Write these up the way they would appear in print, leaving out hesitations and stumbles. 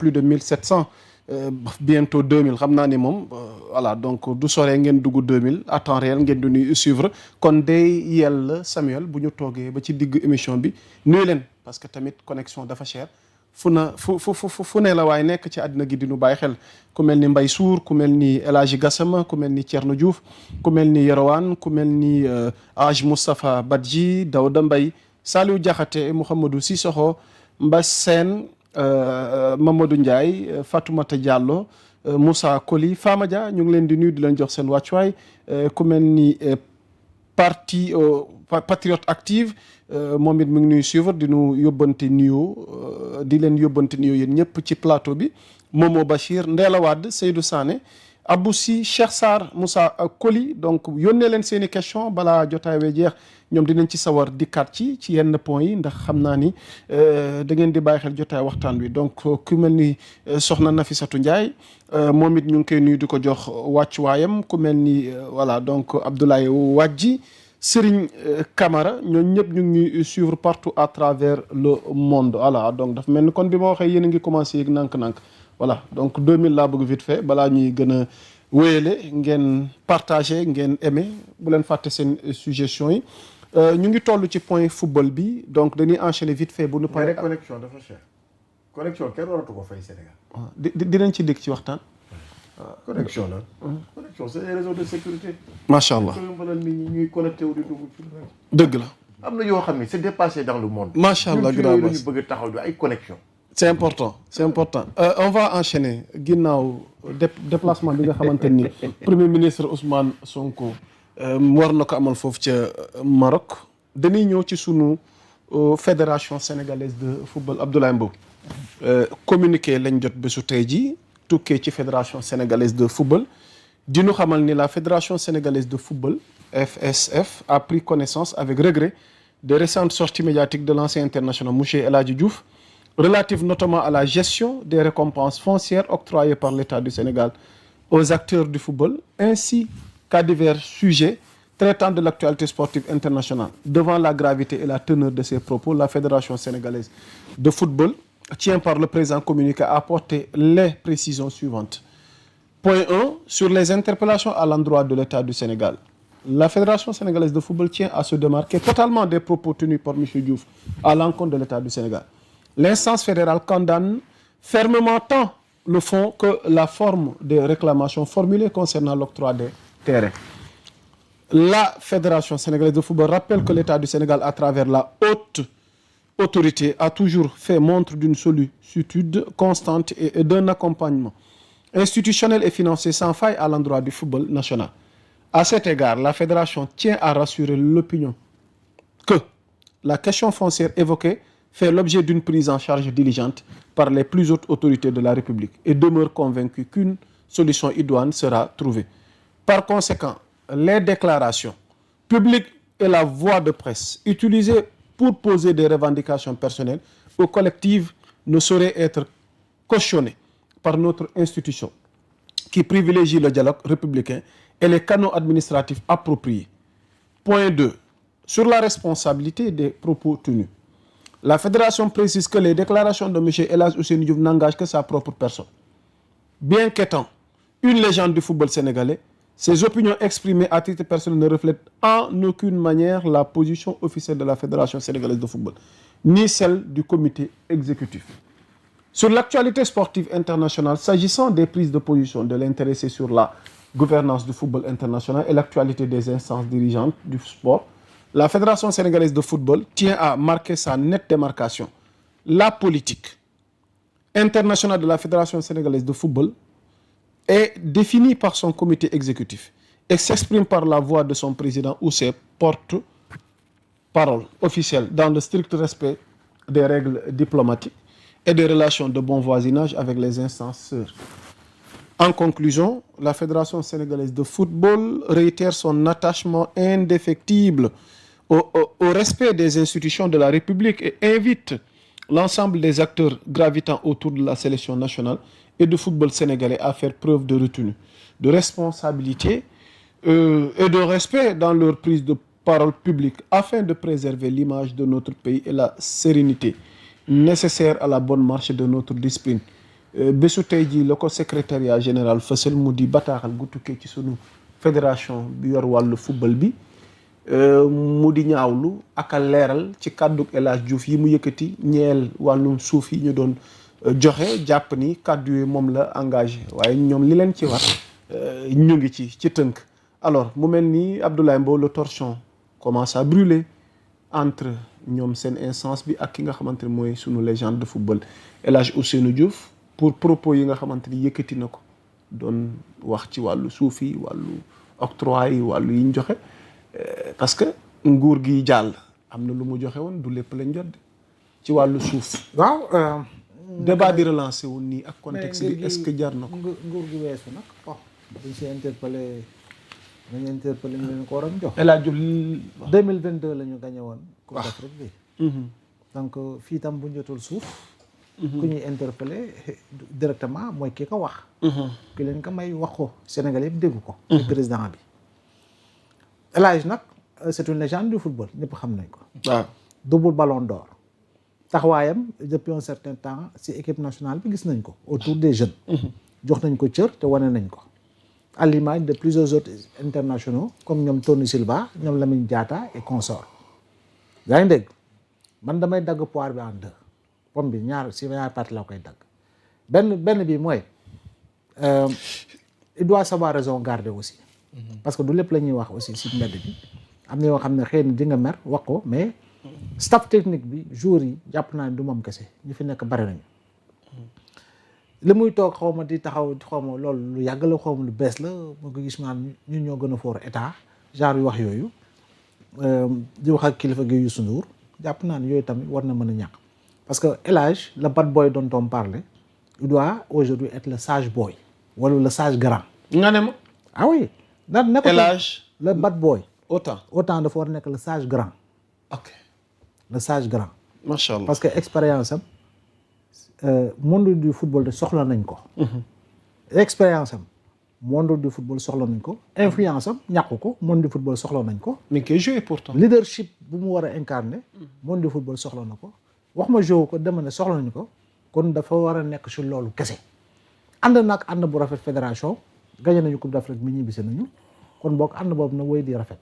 plus de 1700 bientôt 2000 xam naa ni moom voilà donc du soree ngeen dugg 2000 à temps réel ngeen di nuy suivre kon day yell Samuel bu ñu toogee ba ci digg émission bi nuyu leen parce que tamit connexion dafa cher fu ne la waaye nekk ci àddina gi di nu bàyyi xel ku mel ni Mbaye Sour ku mel ni El Hadji Gassama ku mel ni Thierno Diouf ku mel ni Yorowan ku mel ni Aj Moustapha Badji Daouda Mbaye Saliou Diakhaté Mouhamadou Sissoko Mbass Sène Mamadou Ndiaye Fatoumata Diallo Moussa Koli Fama Dia ñu ngi leen di nuyu di leen jox seen wàccuwaay ku mel ni parti Patriote Active moom it mu ngi nuy suivre di nu yóbbante nuyoo di leen yóbbante nuyoo yéen ñëpp ci plateau bi Momo Bachir Ndéla Wade Seydou Sané Abou Sy Cheikh Sarr Moussa Koli donc yónnee leen seen i question balaa jotaay wee jeex ñoom dinañ ci sawar dikkaat ci yenn point yi ndax xam naa ni da ngeen di bàyyi xel jotaay waxtaan wi donc ku mel ni soxna Nafissatou Ndiaye moom it ñu ngi koy nuyu di ko jox wàccuwaayam ku mel ni voilà donc Abdoulaye Wadji Serigne Camara ñooñu ñëpp ñu ngi ñuy suivre partout à travers le monde voilà donc dafa mel ni kon bi ma waxee yéen a ngi commencé yëg nànk-nànk voilà donc 2000 laa bëgg vite fait balaa ñuy gën a wéyale ngeen partagé ngeen aimé bu leen fàtte seen suggestions yi ñu ngi toll ci point football bi donc dañuy enchaîner vite fait bu nu paree. connexion dafa cher connexion kenn waratu ko fay Sénégal. dinañ ci dégg ci waxtaan. connexion la. connexion c'est des réseaux de sécurité. macha allah nit ñi ñuy connecté wu di dugg ci. dëgg la. am na yoo xam ne c'est dépassé dans le monde. macha allah grave ñu bëgg a taxaw ay connexion. c'est important c'est important on va enchaîner ginnaaw déplacement bi nga xamante ni premier ministre Ousmane Sonko war na ko amal foofu ca Maroc dañuy ñëw ci sunu fédération sénégalaise de football Abdoulaye Mbow communiqué lañ jot bésu tey jii tukkee ci fédération sénégalaise de football di ñu xamal ni la fédération sénégalaise de football FSF a pris connaissance avec regret des récentes sorties médiatiques de l'ancien international monsieur El Hadji Diouf relative notamment à la gestion des récompenses foncières octroyées par l'État du Sénégal aux acteurs du football, ainsi qu'à divers sujets traitant de l'actualité sportive internationale. Devant la gravité et la teneur de ces propos, la Fédération sénégalaise de football tient par le présent communiqué à apporter les précisions suivantes. Point 1. Sur les interpellations à l'endroit de l'État du Sénégal. La Fédération sénégalaise de football tient à se démarquer totalement des propos tenus par M. Diouf à l'encontre de l'État du Sénégal. L'instance fédérale condamne fermement tant le fond que la forme des réclamations formulées concernant l'octroi des terrains. La Fédération sénégalaise de football rappelle que l'État du Sénégal, à travers la haute autorité, a toujours fait montre d'une sollicitude constante et d'un accompagnement institutionnel et financier sans faille à l'endroit du football national. À cet égard, la Fédération tient à rassurer l'opinion que la question foncière évoquée fait l'objet d'une prise en charge diligente par les plus hautes autorités de la République et demeure convaincue qu'une solution idoine sera trouvée. Par conséquent, les déclarations publiques et la voie de presse utilisées pour poser des revendications personnelles ou collectives ne sauraient être cautionnées par notre institution qui privilégie le dialogue républicain et les canaux administratifs appropriés. Point 2. Sur la responsabilité des propos tenus. La Fédération précise que les déclarations de M. El Hadji Ousseynou Diouf n'engagent que sa propre personne. Bien qu'étant une légende du football sénégalais, ses opinions exprimées à titre personnel ne reflètent en aucune manière la position officielle de la Fédération sénégalaise de football, ni celle du comité exécutif. Sur l'actualité sportive internationale, s'agissant des prises de position de l'intéressé sur la gouvernance du football international et l'actualité des instances dirigeantes du sport, la Fédération sénégalaise de football tient à marquer sa nette démarcation. La politique internationale de la Fédération sénégalaise de football est définie par son comité exécutif et s'exprime par la voix de son président ou ses porte-parole officiels dans le strict respect des règles diplomatiques et des relations de bon voisinage avec les instances sœurs. En conclusion, la Fédération sénégalaise de football réitère son attachement indéfectible au respect des institutions de la République et invite l'ensemble des acteurs gravitant autour de la sélection nationale et du football sénégalais à faire preuve de retenue, de responsabilité et de respect dans leur prise de parole publique afin de préserver l'image de notre pays et la sérénité nécessaire à la bonne marche de notre discipline. bésu tey jii la ko secrétariat général fësal mu di bataaxal gu tukkee ci sunu fédération bi yor wàllu football bi mu di ñaawlu ak a leeral ci kàddu El Hadj Diouf yi mu yëkkati ñeel wàllum suuf yi ñu doon joxe jàpp ni kàddu yi moom la engagé waaye ñoom li leen ci war ñu ngi ci tënk. alors mu mel ni Abdoulaye Mbow le torchon commence à brûler entre ñoom seen instance bi ak ki nga xamante ne mooy sunu légende de football El Hadj Ousseynou Diouf pour propos yi nga xamante ni yëkkati na ko doon wax ci wàllu suuf yi wàllu octroi yi wàllu yi ñu joxe parce que nguur gi jàll am na lu mu joxe woon du lépp lañ jot ci wàllu suuf. waaw. débat bi relancé wu nii ak contexte bi est-ce que jar na ko. nguur gi weesu nag bon dañ si interpellé nañu interpellé ñu leen ko waroon jox. El Hadj Diouf 2022 la ñu gagné woon. Coupe d'Afrique bi. donc fii tam bu ñu jotul suuf. ku ñuy interpellé directement mooy ki ko wax. ki leen ko may wax ko Sénégal yëpp dégg ko. muy président bi. El Hadj nag c'est une légende du football ñëpp xam nañ ko. waaw double ballon d'or. taxawaayam depuis un certain temps ci équipe nationale bi gis nañ ko autour des jeunes. jox nañ ko cër te wane nañ ko. à l'image de plusieurs autres internationaux comme ñoom Tony Silva ñoom Lamine Diatta et consorts. yaa ngi dégg man damay dagg poire bi en deux pomme bi ñaar partie la koy dagg benn bi mooy il doit savoir raison garder aussi. parce que du lépp la ñuy wax aussi ci mbedd bi am na yoo xam ne xëy na di nga mer wax ko mais. staff technique bi joueurs yi jàpp naa ne du moom kese ñu fi nekk bare nañu li muy toog xaw ma di taxaw xaw ma loolu lu yàgg la xaw ma lu bees la moo ko gis naan ñun ñoo gën a foor état genre yu wax yooyu di wax ak kilifa gi Youssou Ndour jàpp naa ne yooyu tamit war na mën a ñàkk parce que El Hadj le bad boy dont on parlait il doit aujourd'hui être le sage boy wala le sage grand. nga ne ma. ah oui. ne ko El Hadj le bad boy. autant dafa war a nekk le sage grand. ok. le sage grand. macha allah parce que expérience am monde du football de soxla nañ ko. expérience am monde du football soxla nañ ko. influence am ñàkk ko monde du football soxla nañ ko. mi ngi koy joué pourtant. leadership bu mu war a incarner. monde du football soxla na ko. wax ma joué ko dama ne soxla nañ ko kon dafa war a nekk ci loolu kese. ànd nag ànd bu rafet fédération gagné nañu coupe d'Afrique mi ñibbisi nañu kon boog ànd boobu na wéy di rafet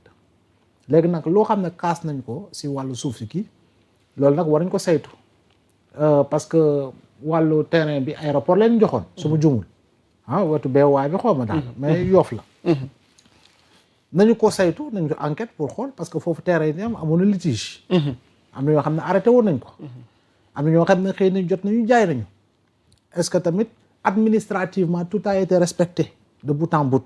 léegi nag loo xam ne kaas nañ ko ci wàllu suuf si kii. loolu nag war nañ ko saytu parce que wàllu terrain bi aéroport leen joxoon su ma jumul wetu beewaay bi xaw ma daal mais Yoff la nañu ko saytu nañu ko enquête pour xool parce que foofu terrain yi am amoon na litige am na yoo xam ne arrêté woon nañ ko am na ñoo xam ne xëy na jot nañu jaay nañu est-ce que tamit administrativement tout a été respecté de bout en bout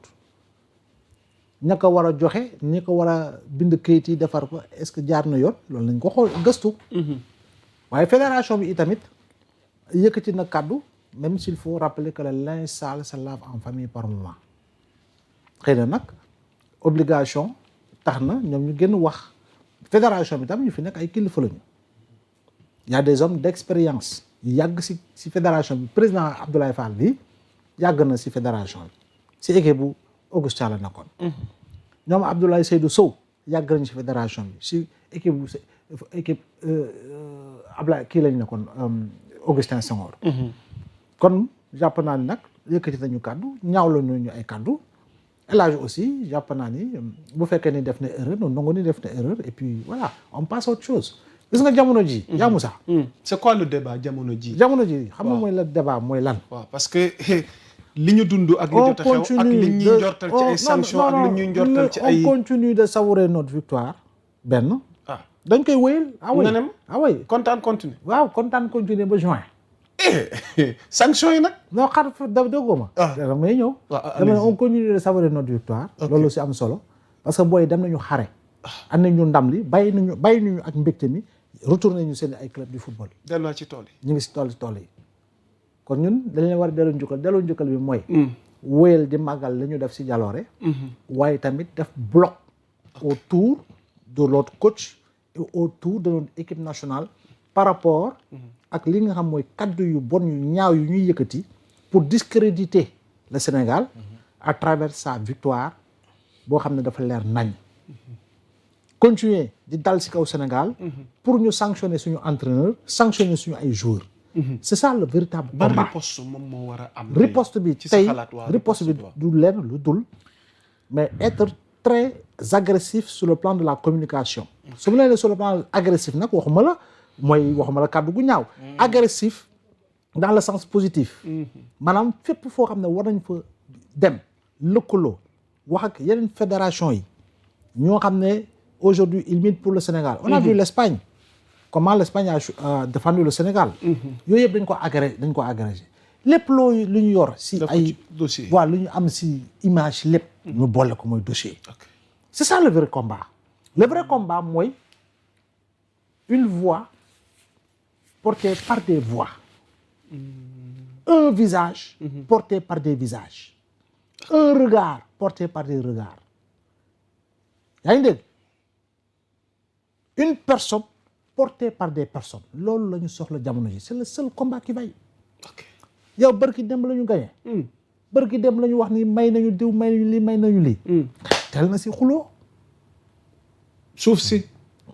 ña ko war a joxe ñi ko war a bind kayit yi defar ko est-ce que jaar na yoon loolu nañ ko xool gëstu. waaye fédération bi itamit yëkkati na kàddu même s'il faut rappeler que le linge sale se lave en famille par moment xëy na nag obligation tax na ñoom ñu gën wax fédération bi tam ñu fi nekk ay kilifa lañu y a des hommes d'expérience yu yàgg ci fédération bi président Abdoulaye Fall bi yàgg na ci fédération bi ci équipe bu Augustin la nekkoon. ñoom Abdoulaye Seydou Sow yàgg nañu ci fédération bi ci équipe Ablaye kii lañu nekkoon Augustin Senghor. kon jàpp naa ni nag yëkkati nañu kàddu ñaawlu nañu ay kàddu El Hadj aussi jàpp naa ni bu fekkee ni def na erreur noonu nangu ni def na erreur et puis voilà on passe à autre chose gis nga jamono ji yaa Moussa. c'est quoi le débat jamono ji. jamono ji xam nga mooy la débat mooy lan. waaw parce que li ñu dund ak li jot a xew ak li ñuy njortal ci ay sanctions ak li ñuy njortal ci ay. on continue de savourer notre victoire benn. dañ koy wéyal. ah oui kontaan continue. waaw kontaan continue ba juin. sanctions yi nag. non xar déggoo ma. damay ñëw. dama ne on continue de savourer notre victoire. loolu si am solo. parce que booy dem nañu xare. am nañu ndam li bàyyi nañu ak mbégte mi retourné ñu seen ay club du football. delluwaat ci tool yi. ñu ngi si tool yi. kon ñun dañ leen war a delloo njukkal bi mooy. wóyal di màggal la ñu def si jaloore. waaye tamit def bloc autour de notre coach et autour de notre équipe nationale par rapport ak li nga xam mooy kaddu yu bon yu ñaaw yu ñuy yëkkati pour discréditer le Sénégal à travers sa victoire boo xam ne dafa leer nañ. continuer di dal ci kaw Sénégal pour ñu sanctionner suñu entraîneur sanctionner suñu ay joueurs c'est ça le véritable ban combat. riposte moom moo war a am. Riposte bi ci sa tey xalaat waa riposte bi du lenn lu dul mais être très agressif sur le plan de la communication. su ma nee sur le plan agressif nag waxuma la kàddu gu ñaaw. agressif dans le sens positif. maanaam fépp foo xam ne war nañ fa dem lëkkaloo wax ak yeneen fédération yi ñoo xam ne aujourd'hui il milite pour le Sénégal. On a vu l'Espagne comment l'Espagne a défendu le Sénégal. yooyu yëpp dañ ko agrégé lépp lu ñu yor si ay dossier waaw lu ñu am si image lépp ñu boole ko mooy dossier. C'est ça le vrai combat. Le vrai combat mooy une voix portée par des voix. Un visage porté par des visages. Un regard porté par des regards. yaa ngi dégg une personne portée par des personnes loolu la ñu soxla jamono ji c'est le seul combat qui vaille. yow bërki dem la ñu gagné. bërki dem la ñu wax ni may nañu diw may nañu lii may nañu lii. tel na si xuloo. suuf si.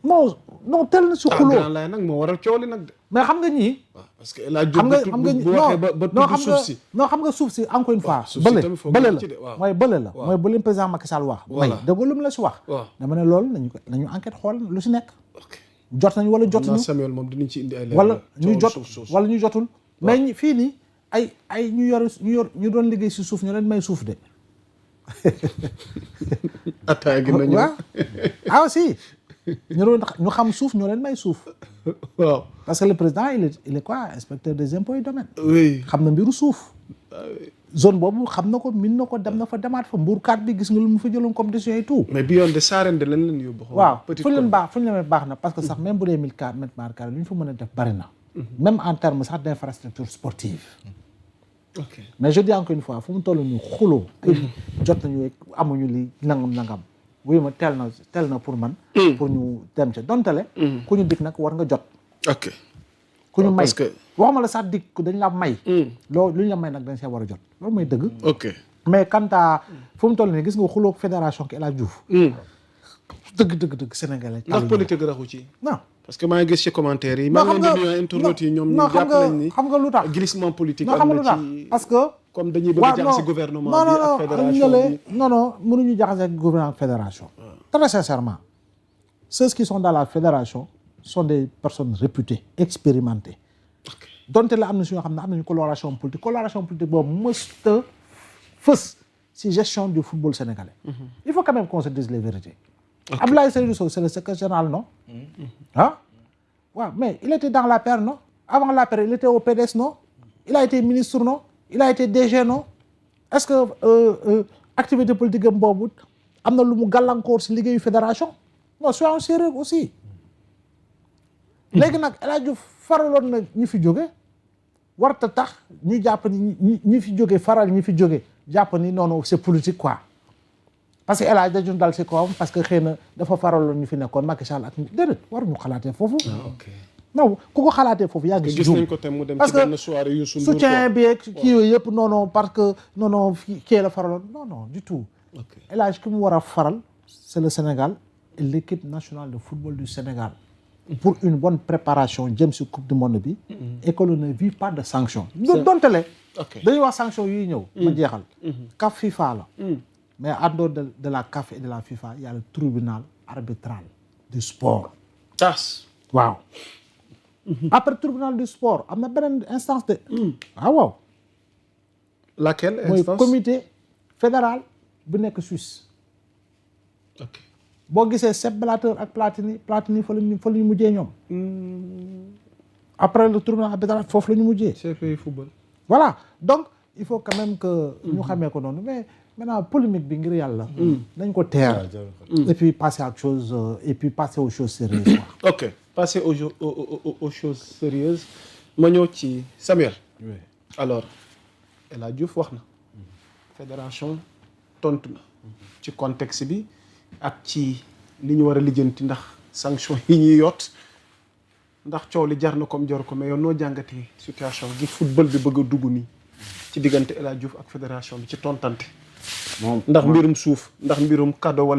non tel na si xuloo. Grand Laye nag moo waral coow li nag de. mais xam nga ñii. parce que la xam nga bu waxee ba tudd suuf si. non xam nga suuf si encore une fois. bële la mooy bële la mooy bu leen président Macky Sall wax. may dëgg lu mu la si wax. dama ne loolu nañu enquête xool lu si nekk. jot nañu wala jotuñu. Samuel moom dinañ ci indi ay leer. wala ñu jot wala ñu jotul. mais fii nii ay ñu doon liggéey si suuf ñu leen may suuf de. attaaya gi nañu. ah aussi ñu xam suuf ñoo leen may suuf. waaw parce que le président il est quoi inspecteur des impôts et domaines. oui xam na mbiru suuf. zone boobu xam na ko min na ko dem na fa demaat fa mbuurkaat bi gis nga lu mu fa jëloon comme décision et tout. mais bi yoon de Sarène de lañ leen yóbbu. waaw fu ñu leen baax na parce que sax même bu dee 1000 mètres carrés lu ñu fa mën a def bari na. même en terme sax d'infrastructure sportive. ok mais je dis encore une fois fu mu toll ñu xuloo. jot nañu amuñu li nangam. wuyu ma teel na pour man. pour ñu dem ca dontale. ku ñu dig nag war nga jot. ok ku ñu may parce que waxuma la sax dig dañ la may. loolu lu ñu la may nag dañ see war a jot loolu mooy dëgg. ok mais quant à fu mu toll nii gis nga xuloo fédération ki El Hadj Diouf. dëgg sénégalais. ndax politique raxu ci. non parce que maa ngi gis ci commentaire yi. maa ngi leen di nuyu internautes yi ñoom ñu jàpp nañ ni. xam nga lu tax glissement politique. xam nga lu tax parce que. comme dañuy bëgg a jaxase gouvernement bi ak fédération bi. non mënuñu jaxase gouvernement ak fédération. très sincèrement ceux qui sont dans la fédération sont des personnes réputées expérimentées. donte la am na si ñoo xam ne am nañu coloration politique boobu mësta fës si gestion du football sénégalais. il faut quand même qu'on se dise les vérités. Abdoulaye Seydou Sow c'est le secrétaire général non. Mais il était dans l'APR non. Avant l'APR il était au PDS non. Il a été ministre non. Il a été DG non. Est-ce que activité politique am boobu am na lu mu gàllankoor si liggéeyu fédération. non soyons sérieux aussi. léegi nag El Hadj Diouf faraloon na ñi fi jóge warta tax ñu jàpp ni ñi fi jóge faral ñi fi jóge jàpp ni non c'est politique quoi. parce que El Hadj dañu dal si kawam parce que xëy na dafa faraloon ñu fi nekkoon Macky Sall ak déedéet waruñu xalaatee foofu. non ku ko xalaatee foofu yaa ngi si juum parce que soutien bi ak kii yooyu yëpp non parce que non kii la faraloon non du tout. El Hadj ki mu war a faral c'est le Sénégal et l'équipe nationale de football du Sénégal. pour une bonne préparation jëm si coupe du monde bi. et que l'on ne vit pas de sanctions. dontele dañuy wax sanctions yuy ñëw. ma jeexal. CAF FIFA la. mais en dehors de la CAF et de la FIFA il y a le tribunal arbitral du sport. TAS. waaw. après tribunal du sport am na beneen instance de. waaw. laquelle mooy instance comité fédéral bu nekk Suisse. ok boo gisee Sepp Blatter ak Platini fa la ñu mujjee ñoom. après le tribunal arbitral foofu la ñu mujjee. CPI football. voilà donc il faut quand même que ñu xamee ko noonu mais maintenant polémique bi ngir yàlla. nañ ko teer. et puis passer à autre chose et puis passer aux choses sérieuses. ok passer aux choses sérieuses ma ñëw ci Samuel. oui alors El Hadj Diouf wax na. fédération tontu na. ci contexte bi ak ci li ñu war a lijjanti ndax sanction yi ñuy yott ndax coow li jar na comme jar ko mais yow noo jàngatee situation gi football bi bëgg a dugg nii ci diggante El Hadj Diouf ak fédération bi ci tontante. ndax mbirum suuf ndax mbirum cadeau wala